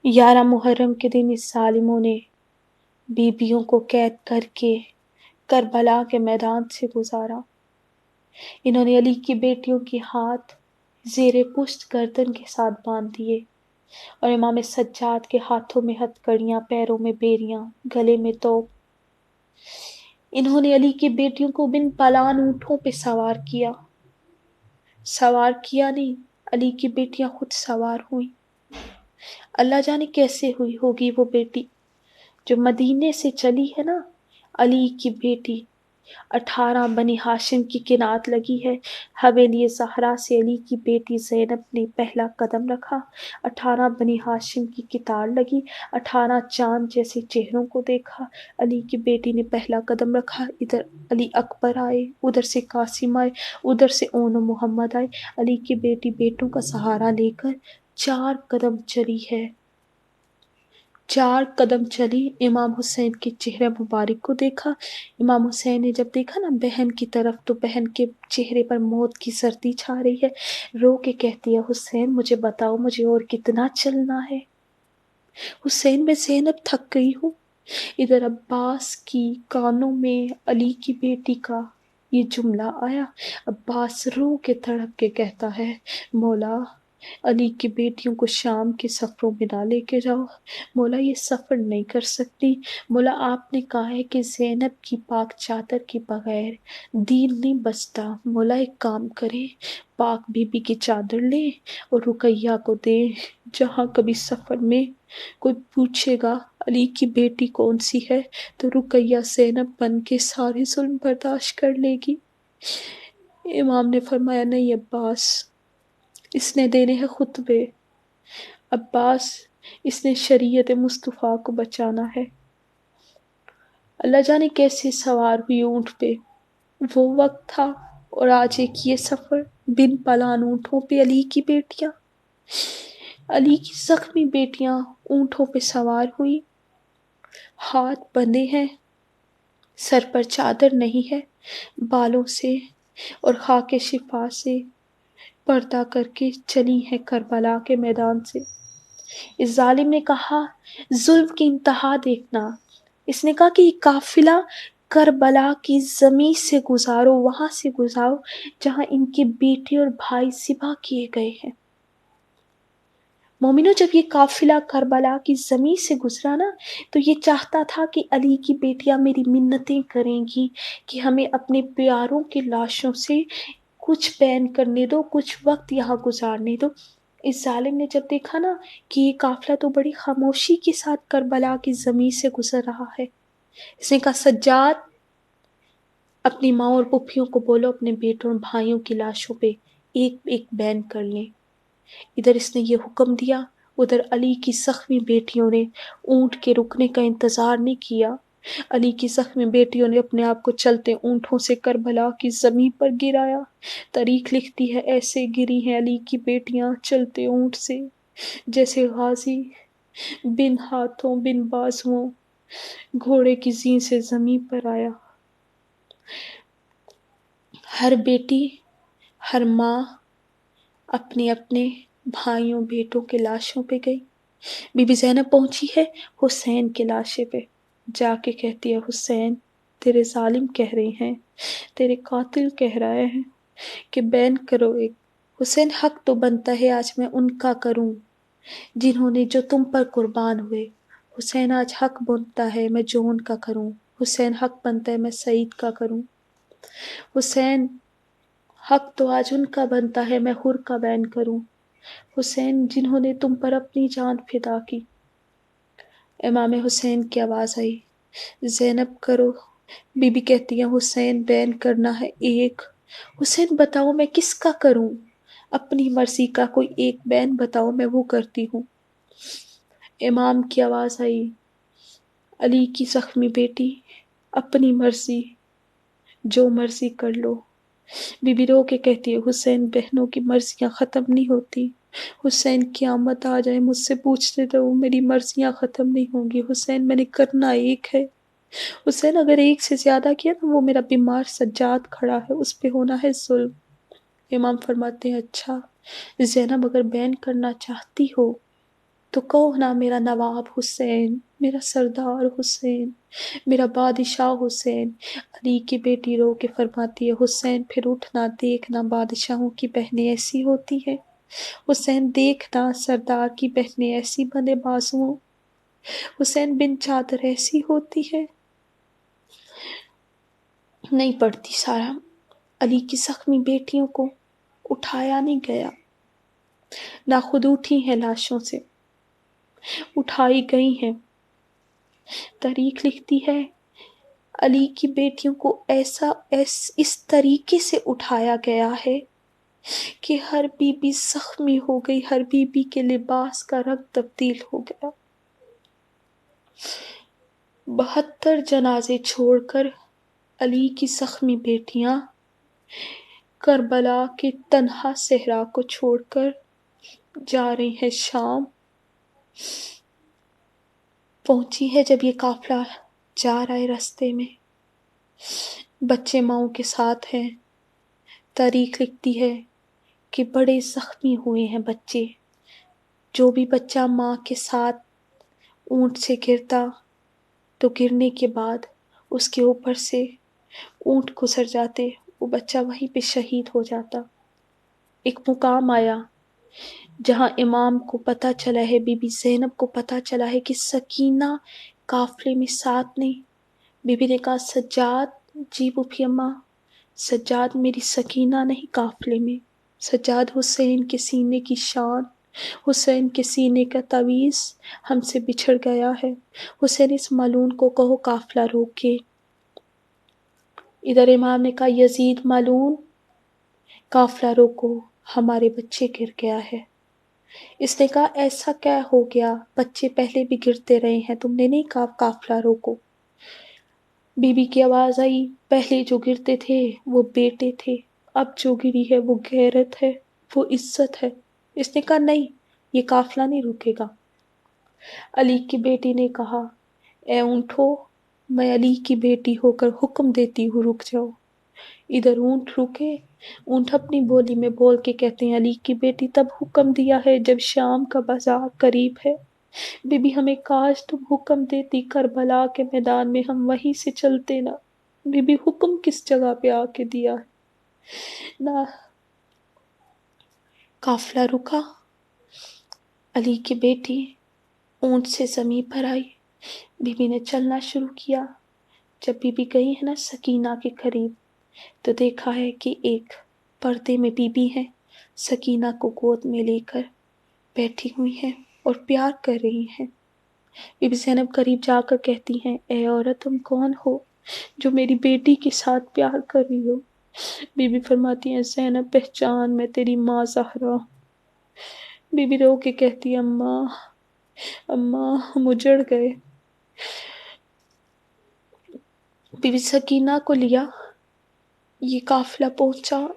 11 محرم کے دن اس ظالموں نے بیویوں کو قید کر کے کربلا کے میدان سے گزارا۔ انہوں نے علی کی بیٹیوں کے ہاتھ زیر پشت گردن کے ساتھ باندھ دیے اور امام سجاد کے ہاتھوں میں ہتھ کڑیاں، پیروں میں بیریاں، گلے میں توپ۔ انہوں نے علی کی بیٹیوں کو بن پالان اونٹوں پہ سوار کیا نہیں، علی کی بیٹیاں خود سوار ہوئیں۔ اللہ جانے کیسے ہوئی ہوگی وہ بیٹی جو مدینے سے چلی ہے نا، علی کی بیٹی۔ 18 بنی ہاشم کی کنات لگی ہے۔ حویلی زہرا سے علی کی بیٹی زینب نے پہلا قدم رکھا۔ 18 بنی ہاشم کی کتار لگی، 18 چاند جیسے چہروں کو دیکھا۔ علی کی بیٹی نے پہلا قدم رکھا، ادھر علی اکبر آئے، ادھر سے قاسم آئے، ادھر سے اون محمد آئے۔ علی کی بیٹی بیٹوں کا سہارا لے کر 4 قدم چلی ہے۔ 4 قدم چلی، امام حسین کے چہرے مبارک کو دیکھا۔ امام حسین نے جب دیکھا نا بہن کی طرف، تو بہن کے چہرے پر موت کی سردی چھا رہی ہے۔ رو کے کہتی ہے، حسین مجھے بتاؤ مجھے اور کتنا چلنا ہے؟ حسین میں زینب تھک گئی ہوں۔ ادھر عباس کی کانوں میں علی کی بیٹی کا یہ جملہ آیا۔ عباس رو کے تڑپ کے کہتا ہے، مولا علی کی بیٹیوں کو شام کے سفروں میں نہ لے کے جاؤ، مولا یہ سفر نہیں کر سکتی، مولا آپ نے کہا ہے کہ زینب کی پاک چادر کے بغیر دین نہیں بستا، مولا ایک کام کریں، پاک بی بی کی چادر لیں اور رقیہ کو دیں، جہاں کبھی سفر میں کوئی پوچھے گا علی کی بیٹی کون سی ہے تو رقیہ زینب بن کے سارے ظلم برداشت کر لے گی۔ امام نے فرمایا، نہیں عباس، اس نے دینے ہیں خطبے، عباس اس نے شریعت مصطفیٰ کو بچانا ہے۔ اللہ جانے کیسے سوار ہوئی اونٹ پہ، وہ وقت تھا اور آج ایک یہ سفر، بن پالان اونٹوں پہ علی کی بیٹیاں، علی کی زخمی بیٹیاں اونٹوں پہ سوار ہوئی، ہاتھ بندھے ہیں، سر پر چادر نہیں ہے، بالوں سے اور خاک شفا سے پردہ کر کے چلی ہے کربلا کے میدان سے۔ اس ظالم نے کہا، ظلم کی انتہا دیکھنا، اس نے کہا کہ یہ قافلہ کربلا کی زمین سے گزارو، وہاں سے گزارو جہاں ان کے بیٹے اور بھائی ذبح کیے گئے ہیں۔ مومنو، جب یہ قافلہ کربلا کی زمین سے گزرا نا، تو یہ چاہتا تھا کہ علی کی بیٹیاں میری منتیں کریں گی کہ ہمیں اپنے پیاروں کی لاشوں سے کچھ بین کرنے دو، کچھ وقت یہاں گزارنے دو۔ اس ظالم نے جب دیکھا نا کہ یہ قافلہ تو بڑی خاموشی کے ساتھ کربلا کی زمین سے گزر رہا ہے، اس نے کہا، سجاد اپنی ماں اور پھوپھیوں کو بولو اپنے بیٹوں اور بھائیوں کی لاشوں پہ ایک ایک بین کر لیں۔ ادھر اس نے یہ حکم دیا، ادھر علی کی زخمی بیٹیوں نے اونٹ کے رکنے کا انتظار نہیں کیا۔ علی کی زخمی بیٹیوں نے اپنے آپ کو چلتے اونٹوں سے کربلا کی زمین پر گرایا۔ تاریخ لکھتی ہے، ایسے گری ہیں علی کی بیٹیاں چلتے اونٹ سے جیسے غازی بن ہاتھوں بن بازوؤں گھوڑے کی زین سے زمین پر آیا۔ ہر بیٹی، ہر ماں اپنے اپنے بھائیوں بیٹوں کے لاشوں پہ گئی۔ بی بی زینب پہنچی ہے حسین کے لاشے پہ، جا کے کہتی ہے، حسین تیرے ظالم کہہ رہے ہیں، تیرے قاتل کہہ رہے ہیں کہ بین کرو ایک۔ حسین حق تو بنتا ہے آج میں ان کا کروں جنہوں نے جو تم پر قربان ہوئے۔ حسین آج حق بنتا ہے میں جو ان کا کروں۔ حسین حق بنتا ہے میں سعید کا کروں۔ حسین حق تو آج ان کا بنتا ہے میں حر کا بین کروں۔ حسین جنہوں نے تم پر اپنی جان فدا کی۔ امام حسین کی آواز آئی، زینب کرو۔ بی بی کہتی ہے، حسین بین کرنا ہے ایک۔ حسین بتاؤ میں کس کا کروں؟ اپنی مرضی کا کوئی ایک بین بتاؤ، میں وہ کرتی ہوں۔ امام کی آواز آئی، علی کی زخمی بیٹی اپنی مرضی، جو مرضی کر لو۔ بی بی رو کے کہتی ہے، حسین بہنوں کی مرضیاں ختم نہیں ہوتی۔ حسین قیامت آ جائے مجھ سے پوچھتے رہو، میری مرضیاں ختم نہیں ہوں گی۔ حسین میں نے کرنا ایک ہے۔ حسین اگر ایک سے زیادہ کیا تو وہ میرا بیمار سجاد کھڑا ہے، اس پہ ہونا ہے ظلم۔ امام فرماتے ہیں، اچھا زینب اگر بین کرنا چاہتی ہو تو کہو نا میرا نواب حسین، میرا سردار حسین، میرا بادشاہ حسین۔ علی کی بیٹی رو کے فرماتی ہے حسین پھر اٹھنا، دیکھنا بادشاہوں کی بہنیں ایسی ہوتی ہیں، حسین دیکھنا سردار کی بہنیں ایسی بندے بازوں، حسین بن چادر ایسی ہوتی ہے۔ نہیں پڑتی سارا۔ علی کی زخمی بیٹیوں کو اٹھایا نہیں گیا، نہ خود اٹھی ہیں لاشوں سے، اٹھائی گئی ہیں۔ تاریخ لکھتی ہے علی کی بیٹیوں کو اس طریقے سے اٹھایا گیا ہے کہ ہر بی بی زخمی ہو گئی، ہر بی بی کے لباس کا رنگ تبدیل ہو گیا۔ 72 جنازے چھوڑ کر علی کی زخمی بیٹیاں کربلا کے تنہا صحرا کو چھوڑ کر جا رہی ہیں شام۔ پہنچی ہے جب یہ قافلہ جا رہا ہے راستے میں، بچے ماؤں کے ساتھ ہیں۔ تاریخ لکھتی ہے کہ بڑے زخمی ہوئے ہیں بچے۔ جو بھی بچہ ماں کے ساتھ اونٹ سے گرتا تو گرنے کے بعد اس کے اوپر سے اونٹ گزر جاتے، وہ بچہ وہیں پہ شہید ہو جاتا۔ ایک مقام آیا جہاں امام کو پتہ چلا ہے، بی بی زینب کو پتہ چلا ہے کہ سکینہ قافلے میں ساتھ نہیں۔ بی بی نے کہا سجاد، جی پھوپھی اماں، سجاد میری سکینہ نہیں قافلے میں، سجاد حسین کے سینے کی شان، حسین کے سینے کا تعویذ ہم سے بچھڑ گیا ہے۔ حسین اس ملعون کو کہو قافلہ روکے۔ ادھر امام نے کہا یزید ملعون، قافلہ روکو، ہمارے بچے گر گیا ہے۔ اس نے کہا ایسا کیا ہو گیا، بچے پہلے بھی گرتے رہے ہیں، تم نے نہیں کہا قافلہ روکو۔ بی بی کی آواز آئی پہلے جو گرتے تھے وہ بیٹے تھے، اب جو گری ہے وہ غیرت ہے، وہ عزت ہے۔ اس نے کہا نہیں، یہ قافلہ نہیں رکے گا۔ علی کی بیٹی نے کہا اے اونٹو، میں علی کی بیٹی ہو کر حکم دیتی ہوں رک جاؤ۔ ادھر اونٹ رکے، اونٹ اپنی بولی میں بول کے کہتے ہیں علی کی بیٹی تب حکم دیا ہے جب شام کا بازار قریب ہے۔ بی بی ہمیں کاش تم حکم دیتی کربلا کے میدان میں، ہم وہیں سے چلتے نا۔ بی بی حکم کس جگہ پہ آ کے دیا ہے نا۔ قافلہ رکا، علی کی بیٹی اونٹ سے زمین پر آئی، بی بی نے چلنا شروع کیا۔ جب بی بی گئی ہے نا سکینہ کے قریب تو دیکھا ہے کہ ایک پردے میں بی بی ہے، سکینہ کو گود میں لے کر بیٹھی ہوئی ہیں اور پیار کر رہی ہیں۔ بی بی زینب قریب جا کر کہتی ہیں اے عورت تم کون ہو جو میری بیٹی کے ساتھ پیار کر رہی ہو؟ بی بی فرماتی ہیں زینب پہچان، میں تیری ماں زہرا۔ بی بی رو کے کہتی ہے اماں، اماں ہم اجڑ گئے۔ بی بی سکینہ کو لیا، یہ قافلہ پہنچا